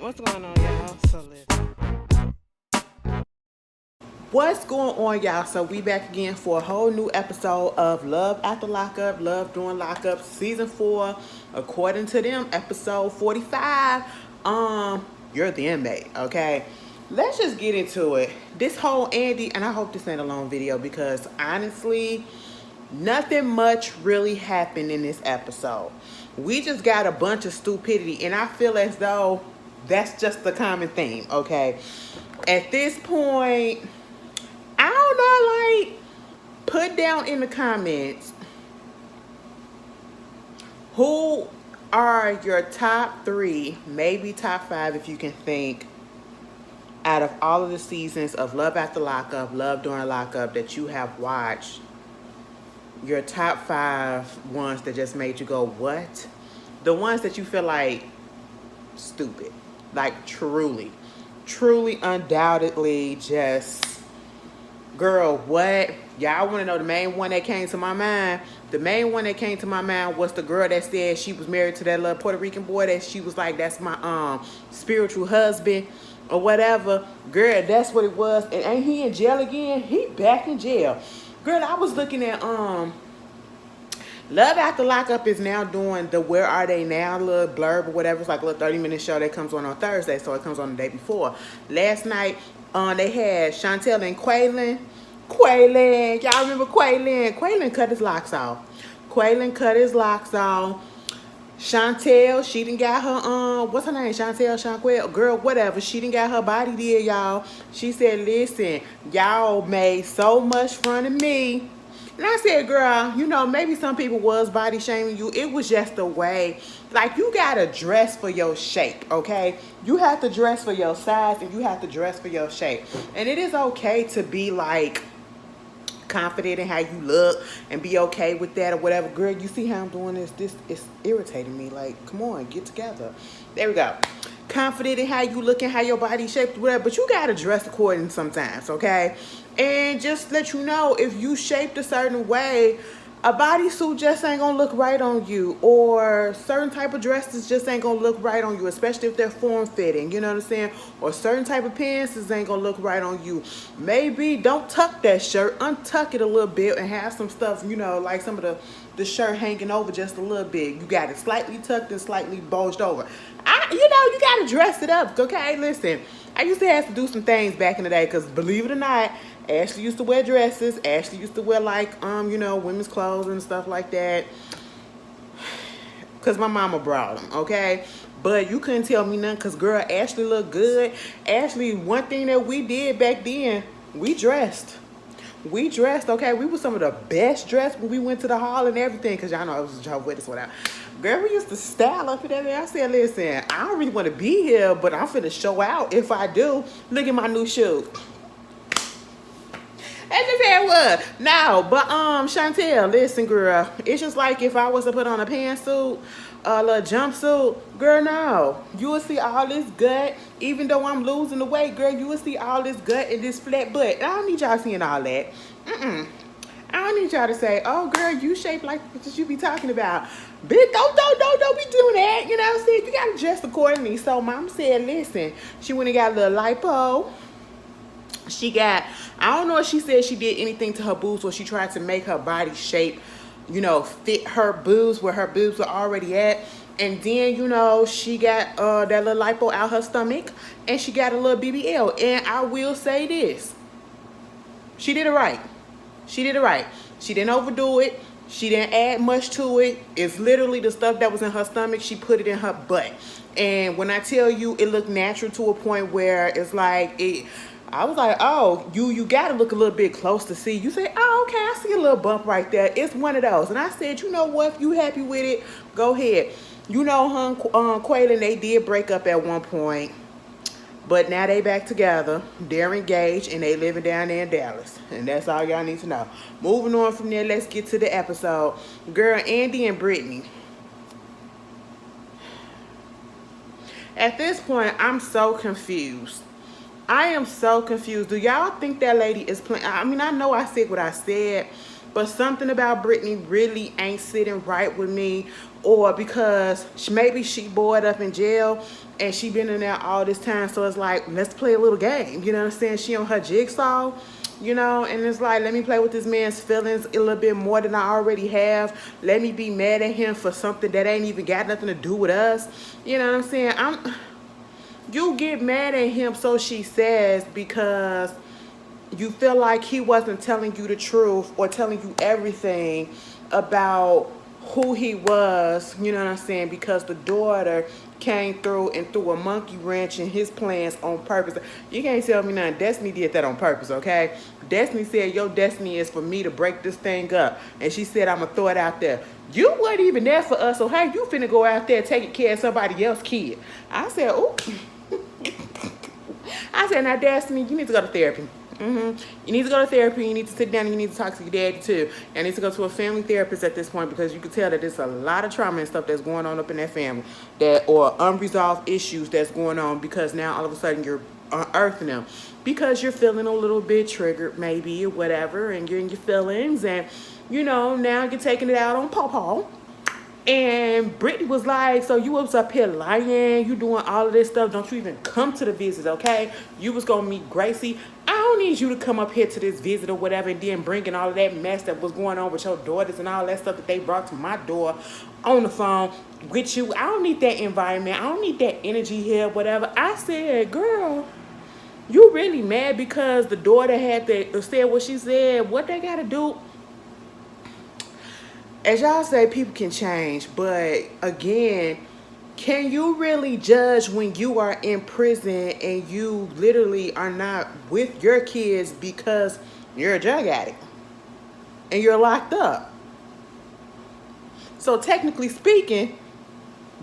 What's going on, y'all? What's going on, y'all? So we back again for a whole new episode of Love After Lockup, Love During Lockup, season 4, according to them, episode 45. You're the inmate, okay? Let's just get into it. This whole Andy, and I hope this ain't a long video because honestly, nothing much really happened in this episode. We just got a bunch of stupidity, and I feel as though that's just the common theme, okay? At this point, I don't know, like, put down in the comments who are your top 3, maybe top 5 if you can think, out of all of the seasons of Love After Lockup, Love During Lockup that you have watched. Your top 5 ones that just made you go, what? The ones that you feel like stupid. Like, truly, undoubtedly, just, girl, what? Y'all want to know the main one that came to my mind? The main one that came to my mind was the girl that said she was married to that little Puerto Rican boy that she was like, that's my spiritual husband or whatever. Girl, that's what it was. And ain't he in jail again? He back in jail. Girl, I was looking at Love After Lockup is now doing the Where Are They Now little blurb or whatever. It's like a little 30-minute show that comes on Thursday, so it comes on the day before. Last night, they had Chantel and Quailyn. Y'all remember Quailyn? Quailyn cut his locks off. Chantel, she done got her, what's her name? Chantel, girl, whatever. She done got her body did, y'all. She said, listen, y'all made so much fun of me. And I said, girl, you know, maybe some people was body shaming you. It was just the way, like, you got to dress for your shape, okay? You have to dress for your size and you have to dress for your shape. And it is okay to be, like, confident in how you look and be okay with that or whatever. Girl, you see how I'm doing this? This is irritating me. Like, come on, get together. There we go. Confident in how you look and how your body shaped, whatever, but you gotta dress according sometimes, okay? And just let you know, if you shaped a certain way, a bodysuit just ain't gonna look right on you, or certain type of dresses just ain't gonna look right on you, especially if they're form-fitting, you know what I'm saying? Or certain type of pants ain't gonna look right on you. Maybe don't tuck that shirt, untuck it a little bit and have some stuff, you know, like some of the shirt hanging over just a little bit. You got it slightly tucked and slightly bulged over. You gotta dress it up, okay? Listen, I used to have to do some things back in the day because, believe it or not, Ashley used to wear dresses. Ashley used to wear, like, women's clothes and stuff like that. Because my mama brought them, okay? But you couldn't tell me nothing because, girl, Ashley looked good. Ashley, one thing that we did back then, we dressed. Okay? We were some of the best dressed when we went to the hall and everything because y'all know I was a job with us without. Girl, we used to style up in there. I said, listen, I don't really want to be here, but I'm finna show out if I do. Look at my new shoe. That's just how it was. No, but Chantel, listen, girl. It's just like if I was to put on a pantsuit, a little jumpsuit, girl, no. You will see all this gut. Even though I'm losing the weight, girl, you will see all this gut and this flat butt. I don't need y'all seeing all that. I don't need y'all to say, oh, girl, you shaped like what you be talking about. Bitch, don't be doing that. You know what I'm saying? You got to dress accordingly. So mom said, listen, she went and got a little lipo. She got, I don't know if she said she did anything to her boobs or she tried to make her body shape, you know, fit her boobs where her boobs were already at. And then, you know, she got that little lipo out her stomach and she got a little BBL. And I will say this. She did it right. She didn't overdo it. She didn't add much to it. It's literally the stuff that was in her stomach. She put it in her butt. And when I tell you, it looked natural to a point where it's like, I was like, oh, you got to look a little bit close to see. You say, oh, okay, I see a little bump right there. It's one of those. And I said, you know what? If you happy with it, go ahead. You know, Quailyn, they did break up at one point. But now they back together. They're engaged and they living down there in Dallas. And that's all y'all need to know. Moving on from there, let's get to the episode. Girl, Andy and Brittany. At this point, I'm so confused. I am so confused. Do y'all think that lady is playing? I mean, I know I said what I said, but something about Brittany really ain't sitting right with me. or because maybe she bored up in jail and she been in there all this time, so it's like, let's play a little game, you know what I'm saying? She on her jigsaw, you know, and it's like, let me play with this man's feelings a little bit more than I already have. Let me be mad at him for something that ain't even got nothing to do with us, you know what I'm saying? You get mad at him, so she says, because you feel like he wasn't telling you the truth or telling you everything about who he was, you know what I'm saying, because the daughter came through and threw a monkey wrench in his plans on purpose. You can't tell me nothing. Destiny did that on purpose, okay? Destiny said, your destiny is for me to break this thing up. And she said, I'm going to throw it out there. You weren't even there for us, so hey, you finna go out there taking care of somebody else's kid. I said, oh. I said, now, Destiny, you need to go to therapy. You need to go to therapy. You need to sit down and you need to talk to your daddy too. And you need to go to a family therapist at this point, because you can tell that there's a lot of trauma and stuff that's going on up in that family, that or unresolved issues that's going on, because now all of a sudden you're unearthing them because you're feeling a little bit triggered maybe or whatever, and you're in your feelings, and you know, now you're taking it out on Pawpaw. And Brittany was like, so you was up here lying, you doing all of this stuff, don't you even come to the visit, okay? You was gonna meet Gracie. I don't need you to come up here to this visit or whatever, and then bringing all of that mess that was going on with your daughters and all that stuff that they brought to my door on the phone with you. I don't need that environment. I don't need that energy here, whatever. I said, girl, you really mad because the daughter had to say what she said? What they gotta do? As y'all say, people can change, but again, can you really judge when you are in prison and you literally are not with your kids because you're a drug addict and you're locked up? So technically speaking,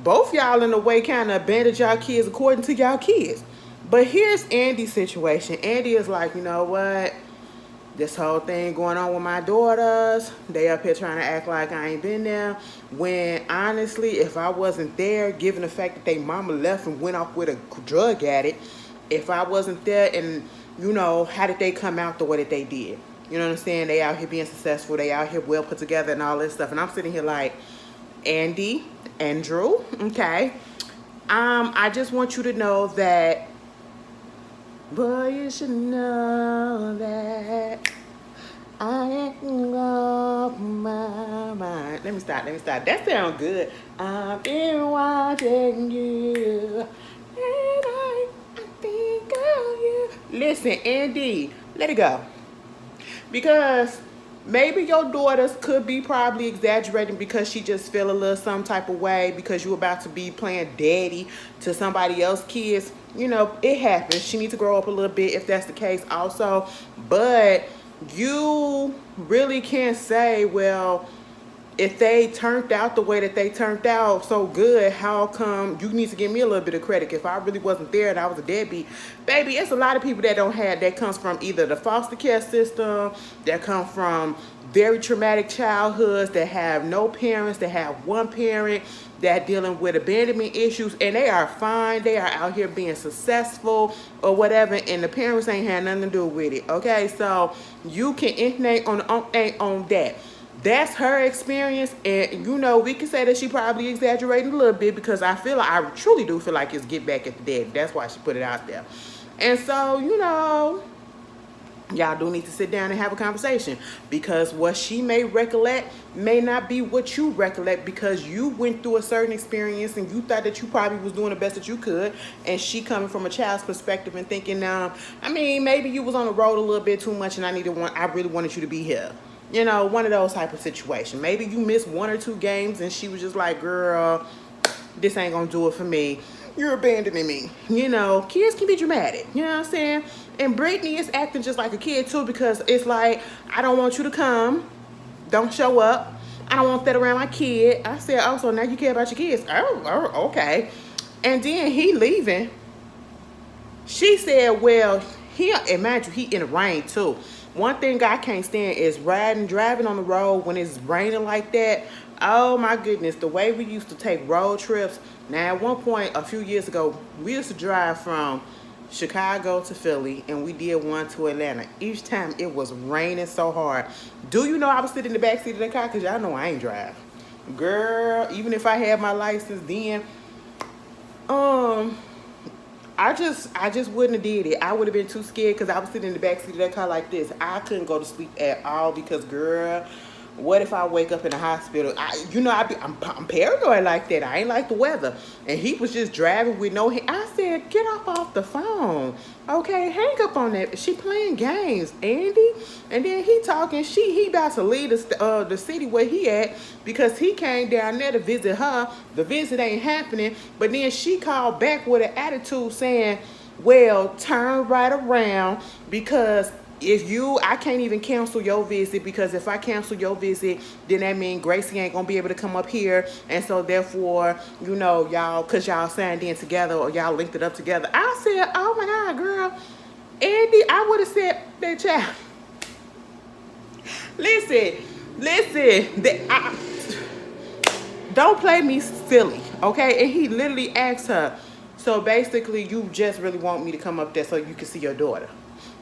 both y'all in a way kind of abandoned y'all kids according to y'all kids. But here's Andy's situation. Andy is like, you know what? This whole thing going on with my daughters, they up here trying to act like I ain't been there, when honestly, if I wasn't there, given the fact that they mama left and went off with a drug addict, if I wasn't there, and you know, how did they come out the way that they did? You know what I'm saying? They out here being successful, they out here well put together and all this stuff, and I'm sitting here like, Andrew, okay, I just want you to know that, boy, you should know that I ain't off my mind. Let me stop. That sounds good. I've been watching you, and I think of you. Listen, Andy, let it go. Because maybe your daughters could be probably exaggerating because she just feel a little some type of way because you about to be playing daddy to somebody else's kids. You know, it happens. She needs to grow up a little bit if that's the case also. But you really can't say, well, if they turned out the way that they turned out so good, how come you need to give me a little bit of credit? If I really wasn't there and I was a deadbeat, baby, it's a lot of people that don't have, that comes from either the foster care system, that come from very traumatic childhoods, that have no parents, that have one parent, that dealing with abandonment issues, and they are fine. They are out here being successful or whatever, and the parents ain't had nothing to do with it. Okay, so you can intonate on that. That's her experience, and you know, we can say that she probably exaggerating a little bit, because I truly do feel like it's get back at the daddy. That's why she put it out there. And so, you know, y'all do need to sit down and have a conversation, because what she may recollect may not be what you recollect, because you went through a certain experience and you thought that you probably was doing the best that you could, and she coming from a child's perspective and thinking, I mean, maybe you was on the road a little bit too much and I really wanted you to be here. You know, one of those type of situations. Maybe you missed 1 or 2 games and she was just like, girl, this ain't gonna do it for me. You're abandoning me. You know, kids can be dramatic. You know what I'm saying? And Brittany is acting just like a kid too, because it's like, I don't want you to come. Don't show up. I don't want that around my kid. I said, oh, so now you care about your kids. Oh, okay. And then he leaving. She said, well, imagine he in the rain too. One thing I can't stand is driving on the road when it's raining like that. Oh my goodness, the way we used to take road trips. Now at one point a few years ago, we used to drive from Chicago to Philly, and we did one to Atlanta. Each time it was raining so hard. Do you know I was sitting in the back seat of the car? Because y'all know I ain't drive. Girl, even if I had my license then, um, I just wouldn't have did it. I would have been too scared because I was sitting in the back seat of that car like this. I couldn't go to sleep at all because, girl, what if I wake up in the hospital? I'm paranoid like that. I ain't like the weather. And he was just driving with no. I said, get off the phone. Okay, hang up on that. She playing games, Andy. And then he talking. He about to leave the city where he at because he came down there to visit her. The visit ain't happening. But then she called back with an attitude saying, well, turn right around because I can't even cancel your visit because if I cancel your visit, then that means Gracie ain't gonna be able to come up here, and so therefore, y'all, cause y'all signed in together or y'all linked it up together. I said, oh my God, girl, Andy, I would have said that child. Listen, don't play me silly, okay? And he literally asked her, so basically, you just really want me to come up there so you can see your daughter.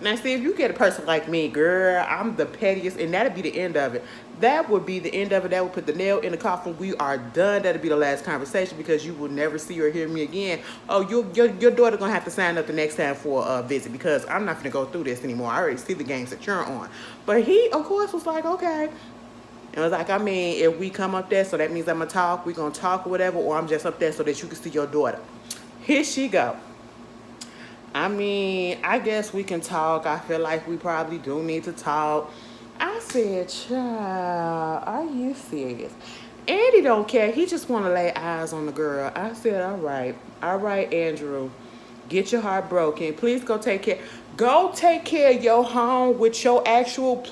Now, see, if you get a person like me, girl, I'm the pettiest, and that'd be the end of it. That would be the end of it. That would put the nail in the coffin. We are done. That'll be the last conversation because you will never see or hear me again. Oh, your daughter gonna have to sign up the next time for a visit because I'm not gonna go through this anymore. I already see the games that you're on. But he, of course, was like, okay. And was like, I mean, if we come up there, so that means I'm gonna talk. We're gonna talk or whatever, or I'm just up there so that you can see your daughter. Here she go. I mean, I guess we can talk. I feel like we probably do need to talk. I said, child, are you serious? Andy don't care. He just want to lay eyes on the girl. I said, all right, Andrew. Get your heart broken. Please go take care. Go take care of your home with your actual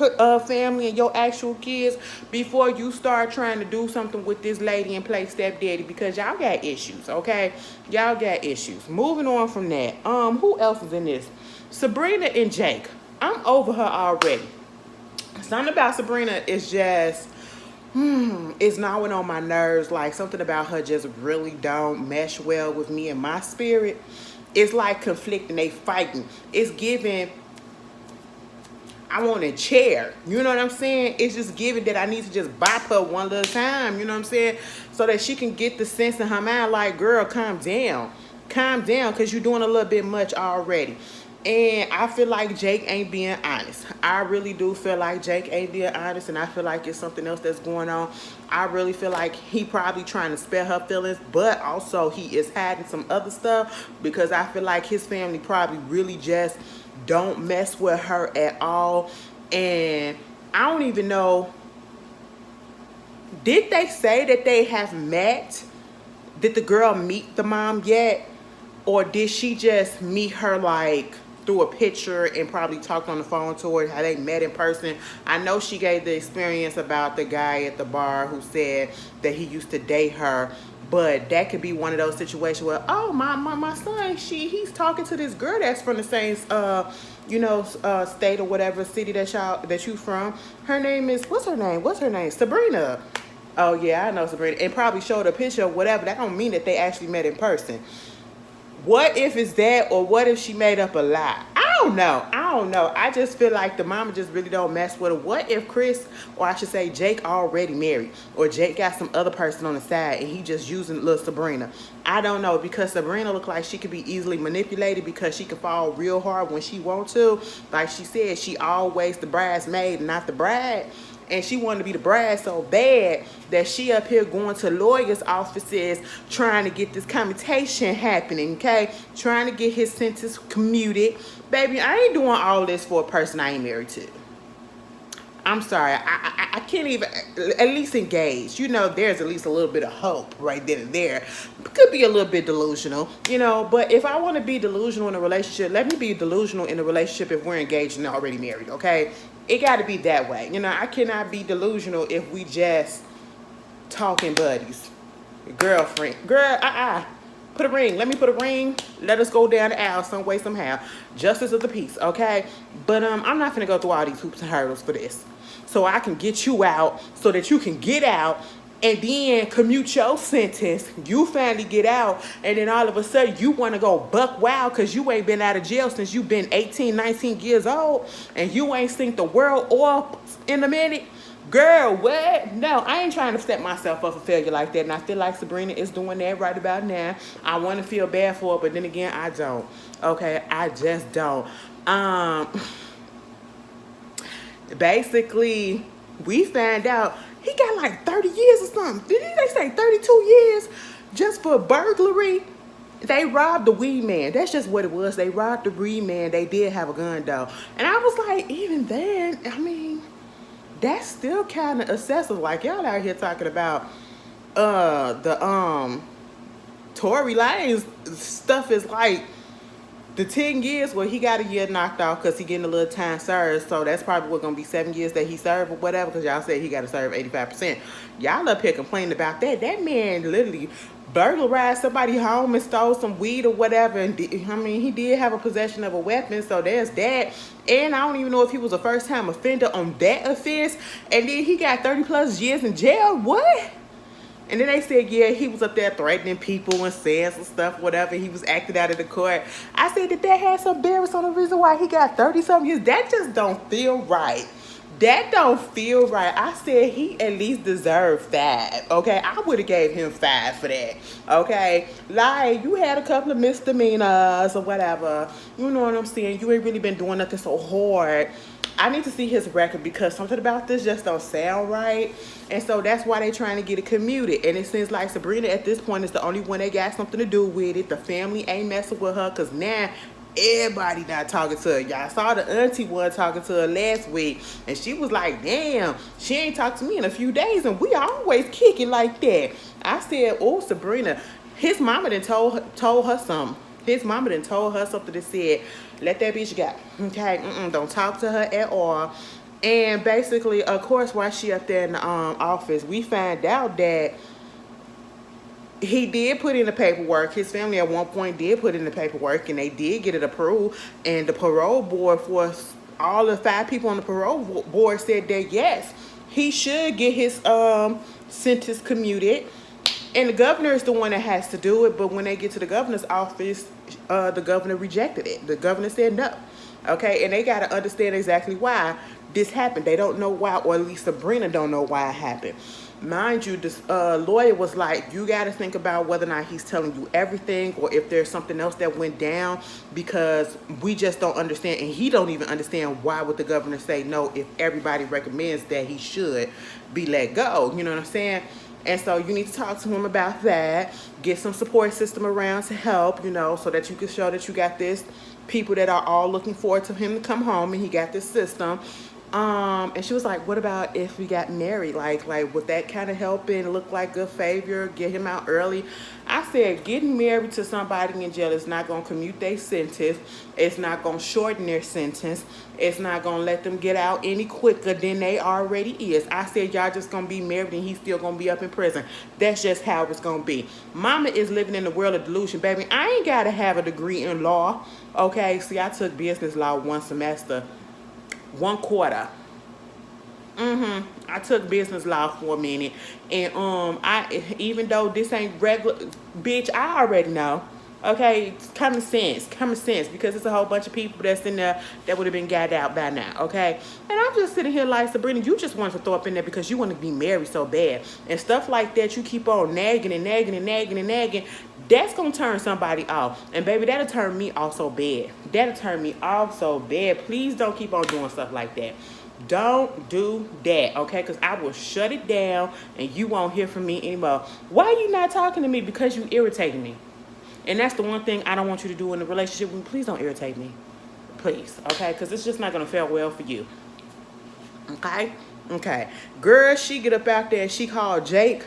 family and your actual kids before you start trying to do something with this lady and play stepdaddy because y'all got issues, okay? Y'all got issues. Moving on from that. Who else is in this? Sabrina and Jake. I'm over her already. Something about Sabrina is just, it's gnawing on my nerves. Like something about her just really don't mesh well with me and my spirit. It's like conflicting, they fighting. It's giving, I want a chair. You know what I'm saying? It's just giving that I need to just bop her one little time. You know what I'm saying? So that she can get the sense in her mind like, girl, calm down. Calm down because you're doing a little bit much already. And I feel like Jake ain't being honest. I really do feel like Jake ain't being honest, and I feel like it's something else that's going on. I really feel like he probably trying to spare her feelings, but also he is hiding some other stuff because I feel like his family probably really just don't mess with her at all. And I don't even know, did they say that they have met? Did the girl meet the mom yet? Or did she just meet her like through a picture and probably talked on the phone to her, how they met in person? I know she gave the experience about the guy at the bar who said that he used to date her, but that could be one of those situations where, oh, my son, he's talking to this girl that's from the same state or whatever city that you from. Her name is, what's her name? Sabrina. Oh yeah, I know Sabrina. And probably showed a picture or whatever. That don't mean that they actually met in person. What if it's that, or what if she made up a lie? I don't know. I just feel like the mama just really don't mess with her. What if Chris, or I should say Jake, already married, or Jake got some other person on the side and he just using little Sabrina? I don't know, because Sabrina look like she could be easily manipulated because she can fall real hard when she want to. Like she said, she always the bridesmaid, not the bride. And she wanted to be the bride so bad that she up here going to lawyers' offices trying to get this commutation happening, okay? Trying to get his sentence commuted. Baby, I ain't doing all this for a person I ain't married to. I'm sorry. I can't even at least engage. There's at least a little bit of hope right then and there. Could be a little bit delusional, but if I want to be delusional in a relationship, let me be delusional in a relationship if we're engaged and already married, okay? It got to be that way. I cannot be delusional if we just talking buddies. Girlfriend. Girl, Put a ring. Let me put a ring. Let us go down the aisle some way, somehow. Justice of the peace, okay? But I'm not going to go through all these hoops and hurdles for this. So I can get you out so that you can get out and then commute your sentence. You finally get out, and then all of a sudden you want to go buck wild because you ain't been out of jail since you've been 18, 19 years old, and you ain't seen the world or in a minute. Girl, what? No, I ain't trying to set myself up for failure like that. And I feel like Sabrina is doing that right about now. I want to feel bad for her, but then again, I don't. Okay, I just don't. Um, Basically, we found out he got like 30 years or something. Did they say 32 years just for burglary? They robbed the weed man. That's just what it was. They robbed the weed man. They did have a gun though. And I was like, even then, I mean, that's still kind of excessive. Like y'all out here talking about the Tory Lanez stuff is like the 10 years where he got a year knocked off because he getting a little time served. So that's probably what gonna be 7 years that he served or whatever, because y'all said he got to serve 85%. Y'all up here complaining about that. That man literally burglarized somebody home and stole some weed or whatever. And I mean, he did have a possession of a weapon, so there's that. And I don't even know if he was a first time offender on that offense. And then he got 30 plus years in jail. What? And then they said, yeah, he was up there threatening people and saying some stuff, whatever. He was acting out of the court. I said that had some bearings on the reason why he got 30-something years. That just don't feel right. That don't feel right. I said he at least deserved 5. Okay, I would have gave him 5 for that. Okay, like you had a couple of misdemeanors or whatever. You know what I'm saying? You ain't really been doing nothing so hard. I need to see his record because something about this just don't sound right. And so that's why they trying to get it commuted. And it seems like Sabrina at this point is the only one that got something to do with it. The family ain't messing with her because now everybody not talking to her. Y'all saw the auntie one talking to her last week. And she was like, damn, she ain't talked to me in a few days. And we always kick it like that. I said, oh, Sabrina, his mama done told her something. His mama done told her something that said, let that bitch go. Okay, don't talk to her at all. And basically, of course, while she up there in the office, we find out that he did put in the paperwork. His family at one point did put in the paperwork, and they did get it approved. And the parole board, for all the 5 people on the parole board, said that yes, he should get his sentence commuted. And the governor is the one that has to do it. But when they get to the governor's office, the governor rejected it. The governor said no. Okay, and they got to understand exactly why this happened. They don't know why, or at least Sabrina don't know why it happened. Mind you, this lawyer was like, you got to think about whether or not he's telling you everything or if there's something else that went down, because we just don't understand. And he don't even understand why would the governor say no if everybody recommends that he should be let go. You know what I'm saying? And so you need to talk to him about that. Get some support system around to help, you know, so that you can show that you got this people that are all looking forward to him to come home and he got this system. And she was like, what about if we got married? Like would that kind of help and look like good favor, get him out early? I said, getting married to somebody in jail is not going to commute their sentence. It's not going to shorten their sentence. It's not going to let them get out any quicker than they already is. I said, y'all just going to be married and he's still going to be up in prison. That's just how it's going to be. Mama is living in the world of delusion, baby. I ain't got to have a degree in law. Okay, see, I took business law 1 semester. 1 quarter. I took business law for a minute, and I, even though this ain't regular, bitch, I already know. Okay, it's common sense, because it's a whole bunch of people that's in there that would have been gagged out by now. Okay, and I'm just sitting here like, Sabrina, you just want to throw up in there because you want to be married so bad and stuff like that. You keep on nagging and nagging and nagging and nagging. That's gonna turn somebody off, and baby, that'll turn me off so bad. Please don't keep on doing stuff like that. Don't do that, okay? Because I will shut it down and you won't hear from me anymore. Why are you not talking to me? Because you irritating me. And that's the one thing I don't want you to do in a relationship with me. Please don't irritate me. Please, okay? Because it's just not going to fare well for you. Okay? Okay. Girl, she get up out there and she called Jake.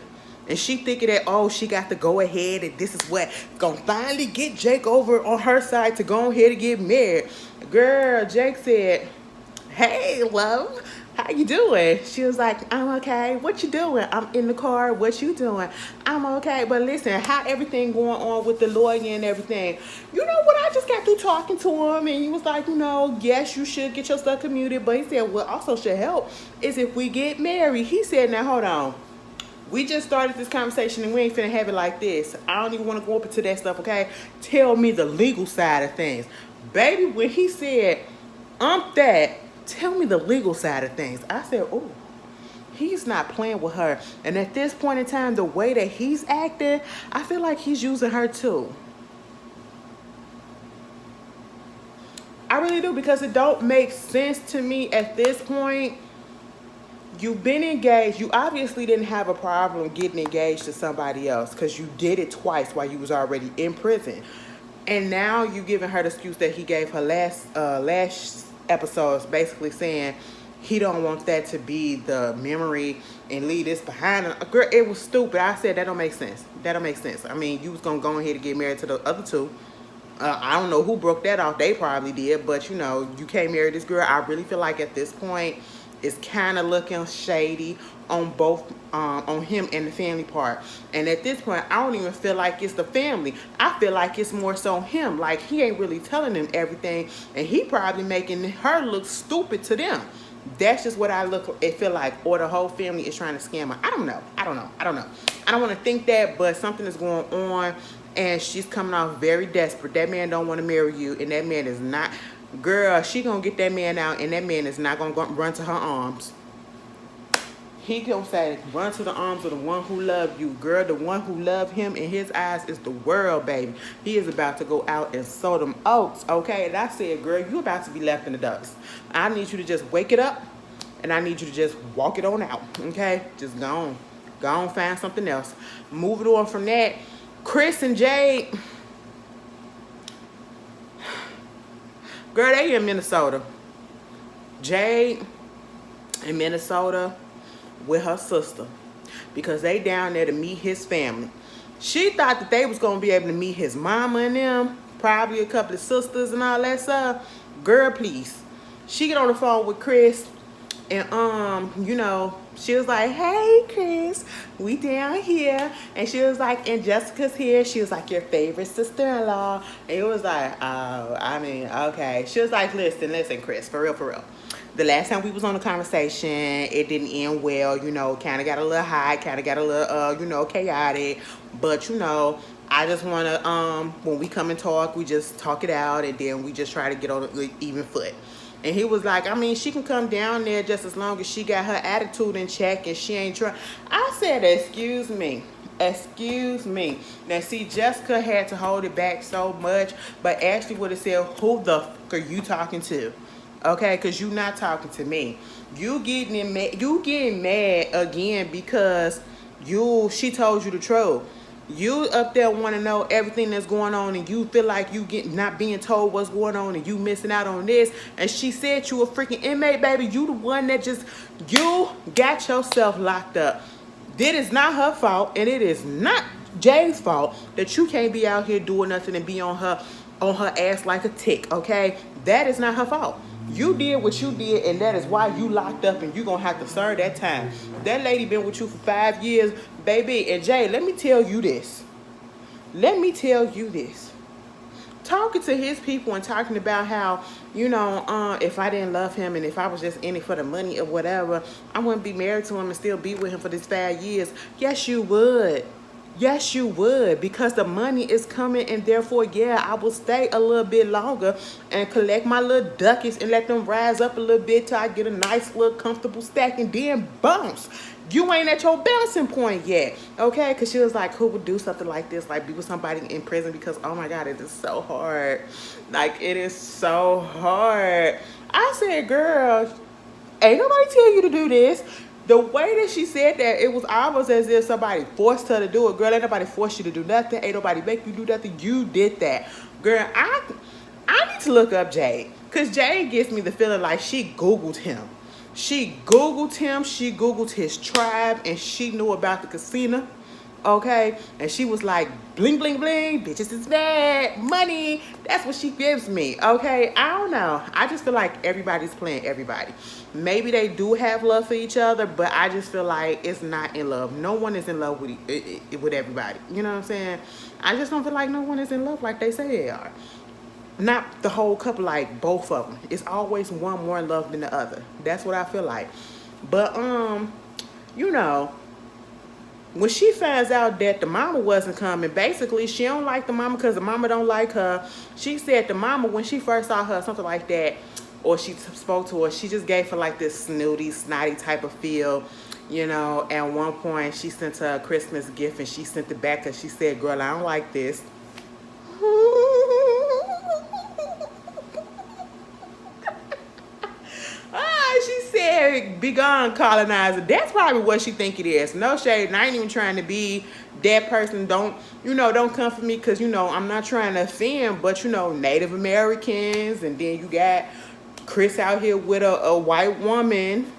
And she thinking that, oh, she got to go ahead and this is what going to finally get Jake over on her side to go ahead and get married. Girl, Jake said, hey, love, how you doing? She was like, I'm okay. What you doing? I'm in the car. What you doing? I'm okay. But listen, how everything going on with the lawyer and everything? You know what? I just got through talking to him, and he was like, you know, yes, you should get your stuff commuted. But he said, what also should help is if we get married. He said, now, hold on. We just started this conversation, and we ain't finna have it like this. I don't even want to go up into that stuff, okay? Tell me the legal side of things. Baby, when he said, that, tell me the legal side of things. I said, oh, he's not playing with her. And at this point in time, the way that he's acting, I feel like he's using her too. I really do, because it don't make sense to me at this point. You've been engaged. You obviously didn't have a problem getting engaged to somebody else because you did it twice while you was already in prison. And now you giving her the excuse that he gave her last episodes, basically saying he don't want that to be the memory and leave this behind him. Girl, it was stupid. I said that don't make sense. That don't make sense. I mean, you was going to go ahead and get married to the other two. I don't know who broke that off. They probably did. But, you know, you can't marry this girl. I really feel like at this point, it's kind of looking shady on both, on him and the family part. And at this point, I don't even feel like it's the family. I feel like it's more so him. Like, he ain't really telling them everything. And he probably making her look stupid to them. That's just what it feel like. Or the whole family is trying to scam her. I don't know. I don't want to think that, but something is going on. And she's coming off very desperate. That man don't want to marry you. And that man is not... Girl, she gonna get that man out, and that man is not gonna run to her arms. He gonna say, run to the arms of the one who loved you. Girl, the one who loved him in his eyes is the world, baby. He is about to go out and sow them oats, okay? And I said, girl, you about to be left in the dust. I need you to just wake it up, and I need you to just walk it on out, okay? Just go on, find something else. Moving on from that, Chris and Jade... Girl, they in Minnesota. Jade in Minnesota with her sister because they down there to meet his family. She thought that they was going to be able to meet his mama and them, probably a couple of sisters and all that stuff. Girl, please. She get on the phone with Chris and, you know, she was like, hey, Chris, we down here. And she was like, and Jessica's here. She was like, your favorite sister-in-law. And it was like, oh, I mean, okay. She was like, listen, Chris, for real. The last time we was on the conversation, it didn't end well. You know, kind of got a little high, kind of got a little, you know, chaotic. But, you know, I just want to, when we come and talk, we just talk it out. And then we just try to get on an even foot. And he was like, I mean, she can come down there just as long as she got her attitude in check and she ain't trying. I said, excuse me. Now, see, Jessica had to hold it back so much, but Ashley would have said, who the fuck are you talking to? Okay, because you not talking to me. You getting mad again because she told you the truth. You up there want to know everything that's going on and you feel like you not being told what's going on and you missing out on this. And she said you a freaking inmate, baby. You the one that you got yourself locked up. That is not her fault, and it is not Jade's fault that you can't be out here doing nothing and be on her ass like a tick, okay? That is not her fault. You did what you did, and that is why you locked up, and you going to have to serve that time. That lady been with you for 5 years, baby. And Jay, let me tell you this. Talking to his people and talking about how, you know, if I didn't love him and if I was just in it for the money or whatever, I wouldn't be married to him and still be with him for this 5 years. Yes, you would. Yes, you would, because the money is coming, and therefore, yeah, I will stay a little bit longer and collect my little ducats and let them rise up a little bit till I get a nice little comfortable stack and then bounce. You ain't at your bouncing point yet, okay? Because she was like, who would do something like this, like be with somebody in prison? Because, oh my God, it is so hard. Like, it is so hard. I said, girl, ain't nobody tell you to do this. The way that she said that, it was almost as if somebody forced her to do it. Girl, ain't nobody forced you to do nothing. Ain't nobody make you do nothing. You did that. Girl, I need to look up Jade. Because Jade gives me the feeling like she Googled him. She Googled his tribe, and she knew about the casino. Okay? And she was like, bling, bling, bling. Bitches is bad. Money. That's what she gives me. Okay? I don't know. I just feel like everybody's playing everybody. Maybe they do have love for each other, but I just feel like it's not in love. No one is in love with everybody. You know what I'm saying? I just don't feel like no one is in love like they say they are. Not the whole couple, like both of them. It's always one more in love than the other. That's what I feel like. But, you know, when she finds out that the mama wasn't coming, basically she don't like the mama because the mama don't like her. She said the mama, when she first saw her, something like that, or she spoke to her, she just gave her like this snooty, snotty type of feel. You know, at one point she sent her a Christmas gift and she sent it back because she said, girl, I don't like this. She said, be gone, colonizer. That's probably what she think it is. No shade. And I ain't even trying to be that person. Don't come for me because, I'm not trying to offend, but, Native Americans. And then you got Chris out here with a white woman.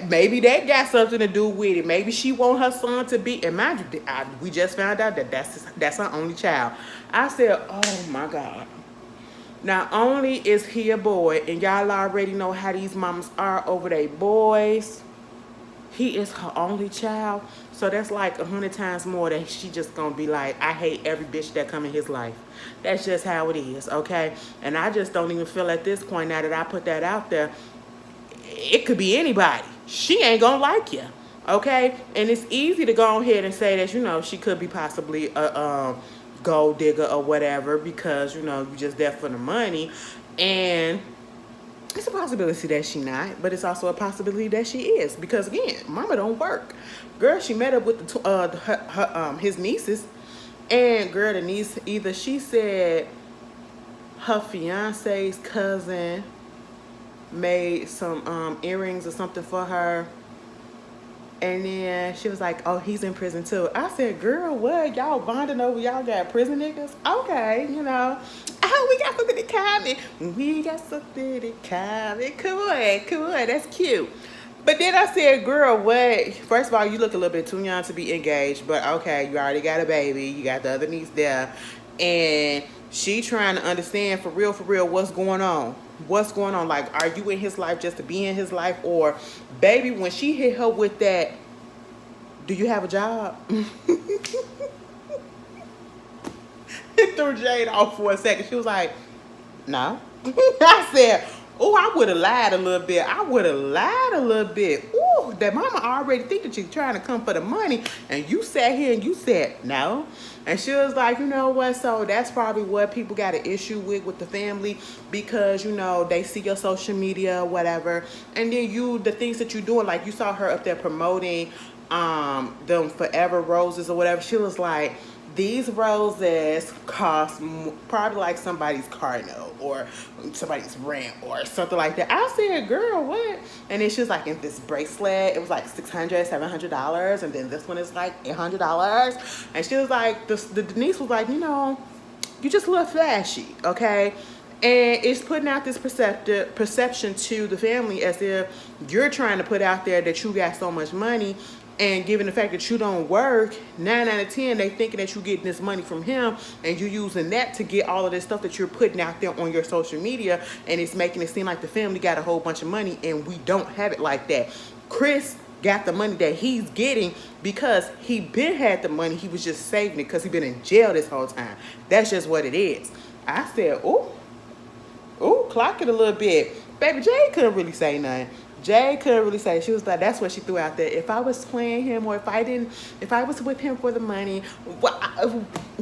Maybe that got something to do with it. Maybe she want her son to be. And mind you, we just found out that that's her only child. I said, oh my God. Not only is he a boy, and y'all already know how these mamas are over their boys, he is her only child. So that's like 100 times more that she just gonna be like, I hate every bitch that come in his life. That's just how it is, okay? And I just don't even feel at this point, now that I put that out there, it could be anybody. She ain't gonna like you, okay? And it's easy to go ahead and say that, she could be possibly a gold digger or whatever because, you just there for the money. And it's a possibility that she not, but it's also a possibility that she is because, again, mama don't work. Girl, she met up with his nieces, and girl, the niece, either she said her fiance's cousin made some earrings or something for her, and then she was like, oh, he's in prison too. I said, girl, what? Y'all bonding over y'all got prison niggas? Okay, oh, we got something in common. We got something in common. Come on, that's cute. But then I said, girl, what? First of all, you look a little bit too young to be engaged, but okay, you already got a baby. You got the other niece there. And she trying to understand for real, what's going on. What's going on? Like, are you in his life just to be in his life? Or, baby, when she hit her with that, do you have a job? It threw Jade off for a second. She was like, no. I said, oh, I would have lied a little bit. Ooh, that mama already think that you're trying to come for the money. And you sat here and you said, no. And she was like, you know what? So that's probably what people got an issue with the family because, they see your social media or whatever. And then the things that you're doing, like you saw her up there promoting them Forever Roses or whatever. She was like, these roses cost probably like somebody's car note or somebody's rent or something like that. I said, girl, what? And then she was like, in this bracelet, it was like $600, $700. And then this one is like $800. And she was like, the Denise was like, you just look flashy, okay? And it's putting out this perception to the family as if you're trying to put out there that you got so much money. And given the fact that you don't work, 9 out of 10, they thinking that you getting this money from him and you using that to get all of this stuff that you're putting out there on your social media, and it's making it seem like the family got a whole bunch of money and we don't have it like that. Chris got the money that he's getting because he been had the money. He was just saving it because he been in jail this whole time. That's just what it is. I said, ooh, clock it a little bit. Baby, Jade couldn't really say nothing. Jade couldn't really say. She was like, that's what she threw out there. If I was playing him or if I was with him for the money,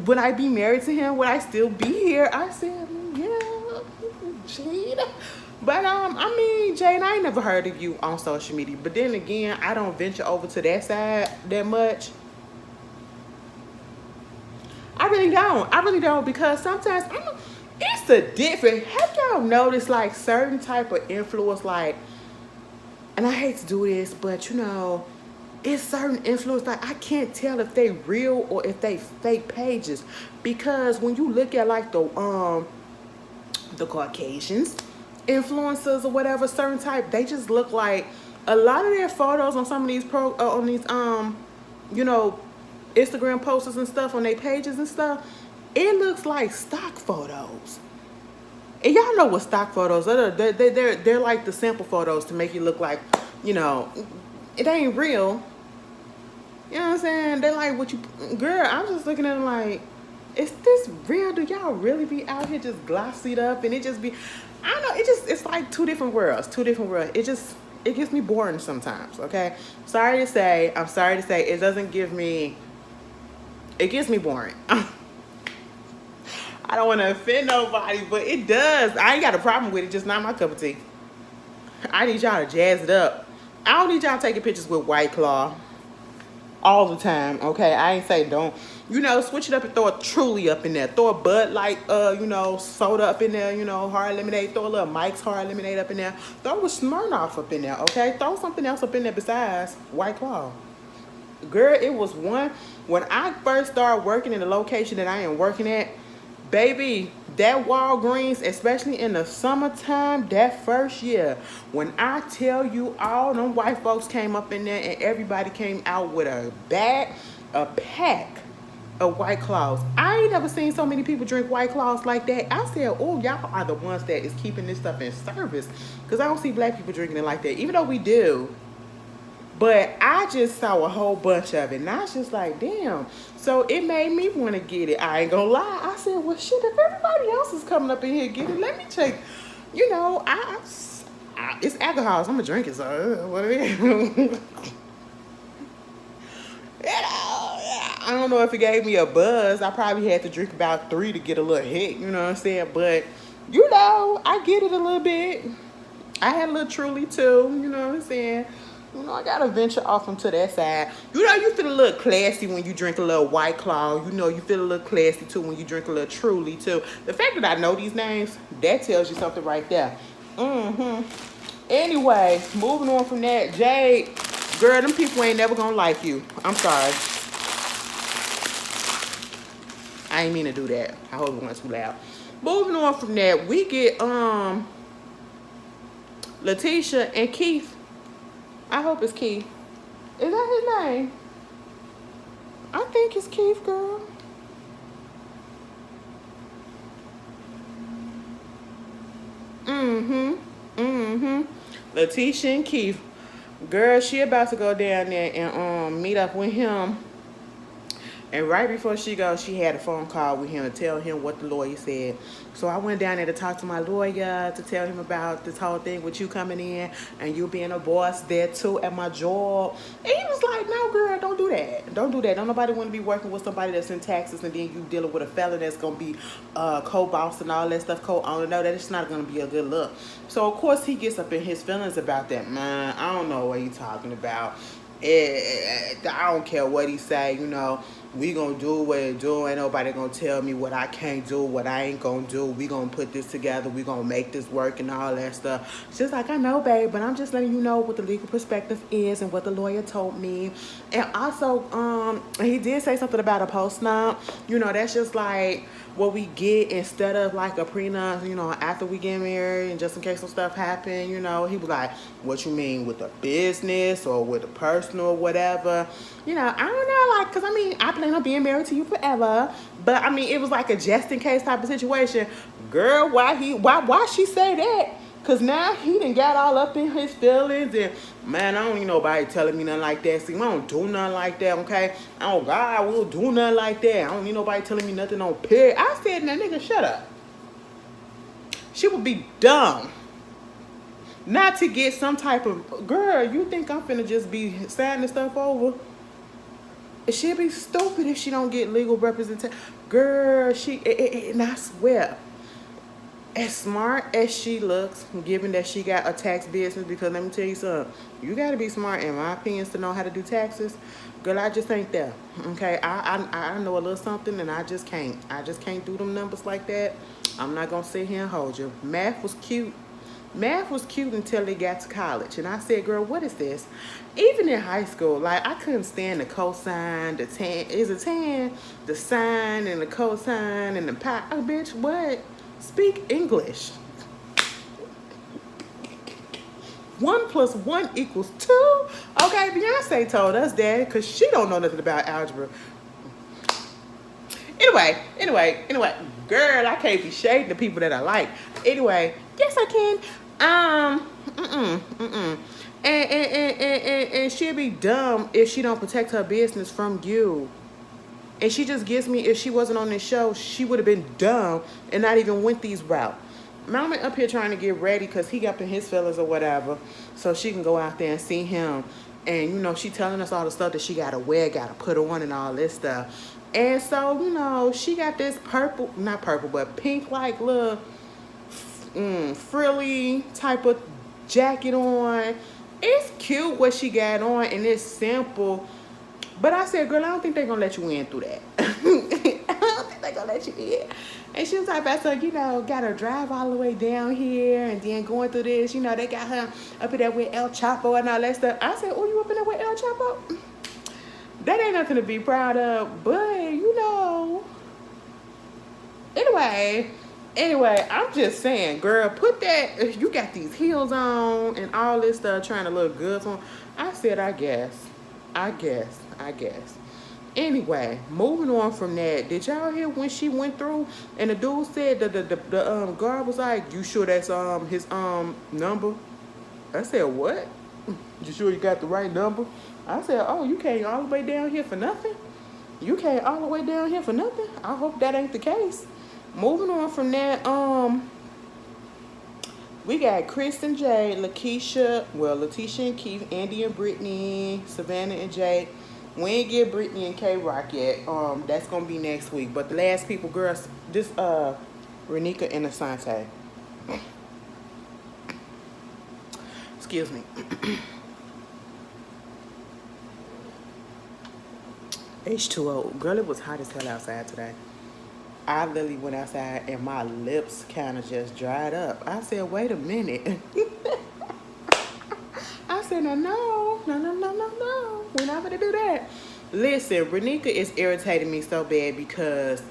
would I be married to him? Would I still be here? I said, yeah, Jade. But, Jade, I ain't never heard of you on social media. But then again, I don't venture over to that side that much. I really don't because sometimes it's a different. Have y'all noticed like certain type of influence, like, and I hate to do this, but it's certain influence, like I can't tell if they real or if they fake pages. Because when you look at like the Caucasians, influencers or whatever, certain type, they just look like a lot of their photos on some of these Instagram posters and stuff on their pages and stuff, it looks like stock photos. And y'all know what stock photos are. They're like the sample photos to make you look like, it ain't real. You know what I'm saying? They're like, what you, girl, I'm just looking at them like, is this real? Do y'all really be out here just glossied up? And it just be, I don't know, it's like two different worlds. It gets me boring sometimes, okay? I'm sorry to say, it gets me boring. I don't want to offend nobody, but it does. I ain't got a problem with it, just not my cup of tea. I need y'all to jazz it up. I don't need y'all taking pictures with White Claw all the time, okay? I ain't say don't. You know, switch it up and throw a Truly up in there. Throw a Bud Light, you know, soda up in there, you know, hard lemonade. Throw a little Mike's hard lemonade up in there. Throw a Smirnoff up in there, okay? Throw something else up in there besides White Claw. Girl, it was one, when I first started working in the location that I am working at, baby, that Walgreens, especially in the summertime, that first year, when I tell you all them white folks came up in there and everybody came out with a pack of White Claws. I ain't never seen so many people drink White Claws like that. I said, oh, y'all are the ones that is keeping this stuff in service. Because I don't see black people drinking it like that, even though we do. But I just saw a whole bunch of it, and I was just like, damn. So it made me want to get it. I ain't gonna lie. I said, well, shit, if everybody else is coming up in here get it, let me check. You know, it's alcohol, so I'm gonna drink it, so what it is. You know, I don't know if it gave me a buzz. I probably had to drink about 3 to get a little hit, you know what I'm saying? But, you know, I get it a little bit. I had a little Truly, too, you know what I'm saying? You know, I gotta venture off into that side. You know, you feel a little classy when you drink a little White Claw. You know, you feel a little classy, too, when you drink a little Truly, too. The fact that I know these names, that tells you something right there. Anyway, moving on from that, Jade, girl, them people ain't never gonna like you. I'm sorry. I ain't mean to do that. I hope it wasn't too loud. Moving on from that, we get Leticia and Keith. I hope it's Keith. Is that his name? I think it's Keith, girl. Leticia and Keith. Girl, she about to go down there and meet up with him. And right before she goes, she had a phone call with him to tell him what the lawyer said. So I went down there to talk to my lawyer to tell him about this whole thing with you coming in and you being a boss there too at my job. And he was like, no, girl, don't do that. Don't do that. Don't nobody want to be working with somebody that's in taxes and then you dealing with a fella that's going to be co-boss and all that stuff, co-owner. No, that is not going to be a good look. So, of course, he gets up in his feelings about that. Man, I don't know what he's talking about. I don't care what he say, you know. We gonna do what it do. Ain't nobody gonna tell me what I can't do, what I ain't gonna do. We gonna put this together. We gonna make this work and all that stuff. She's like, I know, babe, but I'm just letting you know what the legal perspective is and what the lawyer told me. And also, he did say something about a post-nup. You know, that's just like what we get instead of like a prenup, you know, after we get married and just in case some stuff happen, you know. He was like, what you mean with the business or with the personal or whatever? You know, I don't know, like, because I mean, I plan on being married to you forever. But I mean, it was like a just in case type of situation. Girl, why she say that? Because now he done got all up in his feelings and, man, I don't need nobody telling me nothing like that. See, I don't do nothing like that, okay? Oh, God, I will do nothing like that. I don't need nobody telling me nothing on period. I said, now, nigga, shut up. She would be dumb not to get some type of, girl, you think I'm finna just be signing stuff over? She'll be stupid if she don't get legal representation. Girl, and I swear, as smart as she looks, given that she got a tax business, because let me tell you something, you got to be smart, in my opinion, to know how to do taxes. Girl, I just ain't there. Okay, I know a little something, and I just can't do them numbers like that. I'm not gonna sit here and hold you. Math was cute. Math was cute until they got to college. And I said, girl, what is this? Even in high school, like, I couldn't stand the cosine, the tan. Is a tan? The sine and the cosine and the pi. Oh, bitch, what? Speak English. 1 + 1 = 2? Okay, Beyonce told us that because she don't know nothing about algebra. Anyway, girl, I can't be shading the people that I like. Anyway, yes, I can. And she'll be dumb if she don't protect her business from you. And she just gives me, if she wasn't on this show, she would have been dumb and not even went these route. Mama up here trying to get ready because he got in his feelings or whatever, so she can go out there and see him. And, you know, she telling us all the stuff that she got to wear, got to put on and all this stuff. And so, you know, she got this purple, not purple, but pink like little frilly type of jacket on. It's cute what she got on, and it's simple. But I said, girl, I don't think they're going to let you in through that. I don't think they're going to let you in. And she was like, Pastor, got her drive all the way down here and then going through this. They got her up in there with El Chapo and all that stuff. I said, oh, you up in there with El Chapo? That ain't nothing to be proud of. But, Anyway, I'm just saying, girl, put that, you got these heels on and all this stuff trying to look good on. I said, I guess. Anyway, moving on from that, did y'all hear when she went through and the dude said that the guard was like, you sure that's his number? I said, what? You sure you got the right number? I said, oh, you came all the way down here for nothing? You came all the way down here for nothing? I hope that ain't the case. Moving on from that, we got Chris and Jade, Leticia and Keith, Andy and Brittany, Savannah and Jade. We ain't get Brittany and K-Rock yet. That's gonna be next week. But the last people, girls, this Renika and Asante. Excuse me. H2O. Girl, it was hot as hell outside today. I literally went outside and my lips kind of just dried up. I said, wait a minute. I said, no. We're not going to do that. Listen, Renika is irritating me so bad because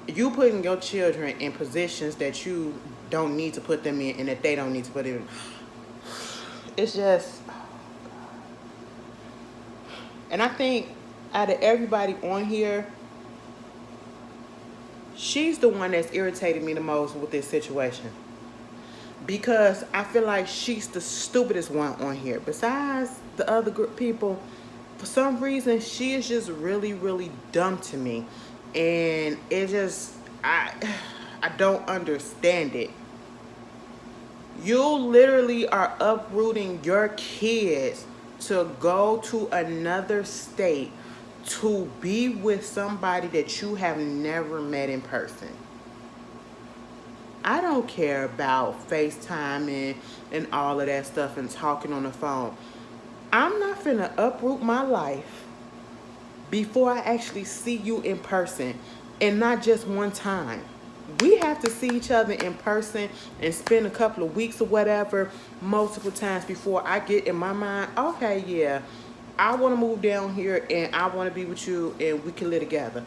you putting your children in positions that you don't need to put them in and that they don't need to put in. It's just, oh God. And I think out of everybody on here, she's the one that's irritated me the most with this situation. Because I feel like she's the stupidest one on here. Besides the other people, for some reason, she is just really, really dumb to me. And it just, I don't understand it. You literally are uprooting your kids to go to another state to be with somebody that you have never met in person. I don't care about FaceTime and all of that stuff and talking on the phone. I'm not finna uproot my life before I actually see you in person, and not just one time. We have to see each other in person and spend a couple of weeks or whatever multiple times before I get in my mind, okay, yeah, I want to move down here and I want to be with you and we can live together.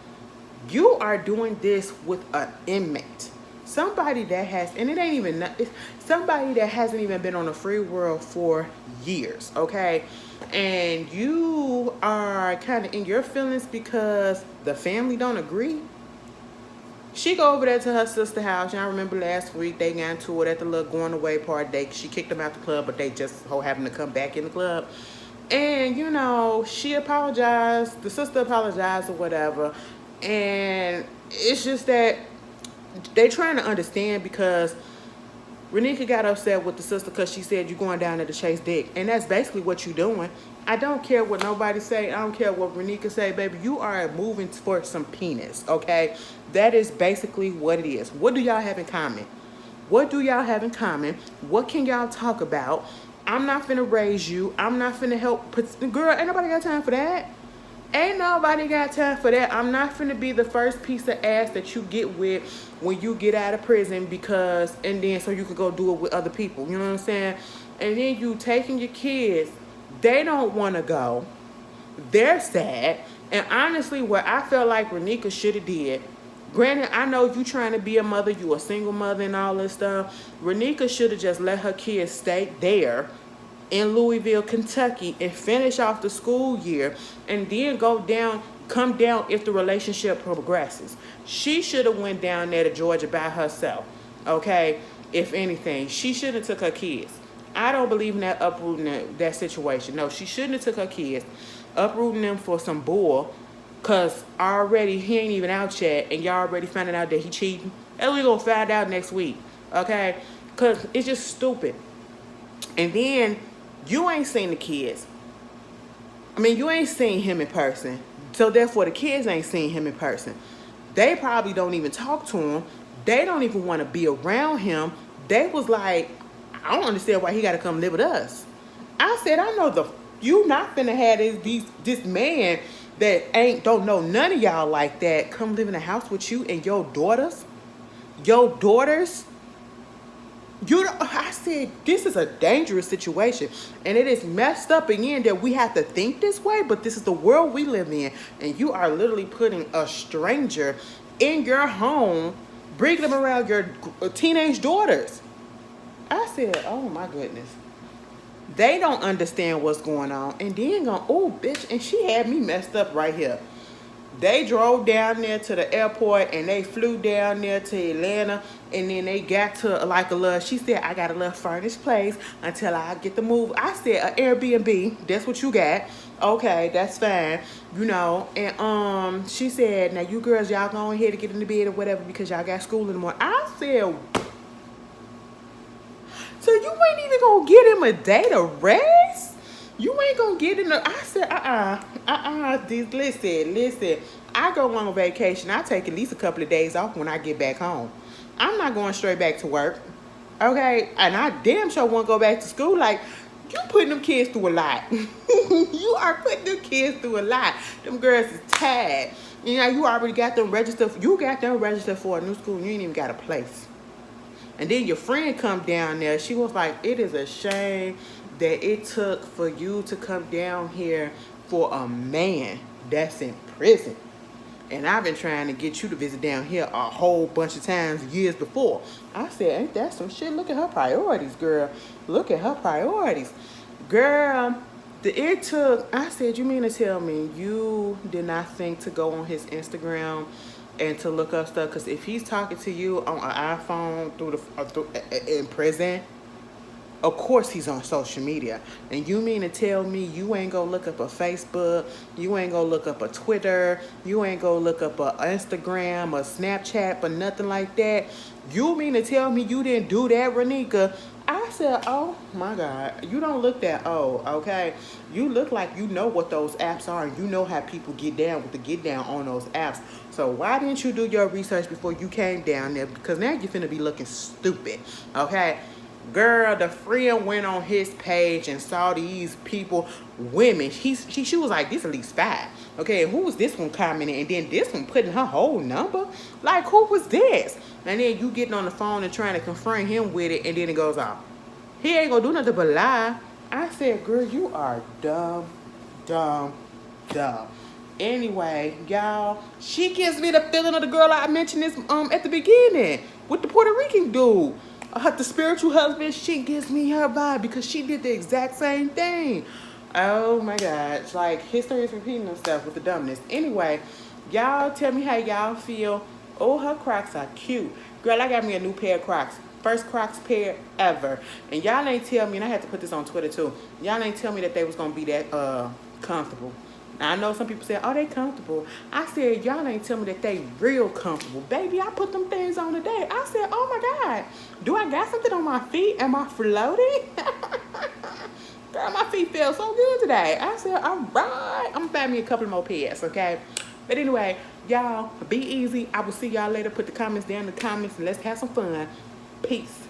You are doing this with an inmate. Somebody that has, and it ain't even, it's somebody that hasn't even been on the free world for years, okay? And you are kind of in your feelings because the family don't agree. She go over there to her sister's house. Y'all remember last week they got into it at the little going away party. She kicked them out the club, but they just so happened to come back in the club. And, she apologized. The sister apologized or whatever. And it's just that they trying to understand because Renika got upset with the sister because she said you're going down there to chase dick. And that's basically what you're doing. I don't care what nobody say. I don't care what Renika say, baby. You are moving for some penis, okay? That is basically what it is. What do y'all have in common? What do y'all have in common? What can y'all talk about? I'm not finna raise you. I'm not finna help. Girl, ain't nobody got time for that. Ain't nobody got time for that. I'm not finna be the first piece of ass that you get with when you get out of prison and then so you can go do it with other people. You know what I'm saying? And then you taking your kids. They don't want to go. They're sad. And honestly, what I felt like Renika should have did, granted, I know you trying to be a mother, you a single mother and all this stuff. Renika should have just let her kids stay there in Louisville, Kentucky, and finish off the school year and then come down if the relationship progresses. She should have went down there to Georgia by herself, okay? If anything, she should have took her kids. I don't believe in that uprooting that situation. No, she shouldn't have took her kids, uprooting them for some bull, because already he ain't even out yet, and y'all already finding out that he cheating. And we gonna find out next week, okay? Because it's just stupid. And then you ain't seen the kids. I mean, you ain't seen him in person. So therefore, the kids ain't seen him in person. They probably don't even talk to him. They don't even want to be around him. They was like, I don't understand why he got to come live with us. I said, I know you not finna have this man that don't know none of y'all like that come live in the house with you and your daughters. Your daughters. I said, this is a dangerous situation. And it is messed up again that we have to think this way, but this is the world we live in. And you are literally putting a stranger in your home, bringing them around your teenage daughters. I said, oh my goodness. They don't understand what's going on. And then oh, bitch. And she had me messed up right here. They drove down there to the airport and they flew down there to Atlanta. And then they got to like she said, I got a little furnished place until I get the move. I said, an Airbnb, that's what you got. Okay, that's fine. You know, and she said, now you girls, y'all go ahead to get in the bed or whatever because y'all got school in the morning. I said, so you ain't even gonna get him a day to rest? You ain't gonna get in the... I said, listen. I go on vacation. I take at least a couple of days off when I get back home. I'm not going straight back to work. Okay? And I damn sure won't go back to school. Like, you putting them kids through a lot. You are putting them kids through a lot. Them girls is tired. You know, you already got them registered. You got them registered for a new school. You ain't even got a place. And then your friend come down there. She was like, it is a shame that it took for you to come down here for a man that's in prison. And I've been trying to get you to visit down here a whole bunch of times years before. I said, ain't that some shit? Look at her priorities, girl. Look at her priorities. Girl, I said, you mean to tell me you did not think to go on his Instagram and to look up stuff? Because if he's talking to you on an iPhone in prison, of course he's on social media. And you mean to tell me you ain't gonna look up a Facebook, you ain't gonna look up a Twitter, you ain't gonna look up a Instagram or Snapchat or nothing like that? You mean to tell me you didn't do that, Renika? I said, oh my God, you don't look that old, okay? You look like you know what those apps are and you know how people get down with the get down on those apps. So why didn't you do your research before you came down there? Because now you're finna be looking stupid, okay? Girl, the friend went on his page and saw these people, women. She was like, this at least 5. Okay, and who was this one commenting? And then this one putting her whole number? Like, who was this? And then you getting on the phone and trying to confront him with it, and then it goes off. He ain't gonna do nothing but lie. I said, girl, you are dumb. Anyway, y'all, she gives me the feeling of the girl I mentioned this at the beginning with the Puerto Rican dude. The spiritual husband, she gives me her vibe because she did the exact same thing. Oh my God. It's like history is repeating itself with the dumbness. Anyway, y'all tell me how y'all feel. Oh, her Crocs are cute. Girl, I got me a new pair of Crocs. First Crocs pair ever. And y'all ain't tell me, and I had to put this on Twitter too, y'all ain't tell me that they was going to be that comfortable. Now, I know some people say, oh, they comfortable. I said, y'all ain't tell me that they real comfortable. Baby, I put them things on today. I said, oh my God, do I got something on my feet? Am I floating? Girl, my feet feel so good today. I said, all right, I'm gonna find me a couple more pairs, okay? But anyway, y'all, be easy. I will see y'all later. Put the comments down in the comments and let's have some fun. Peace.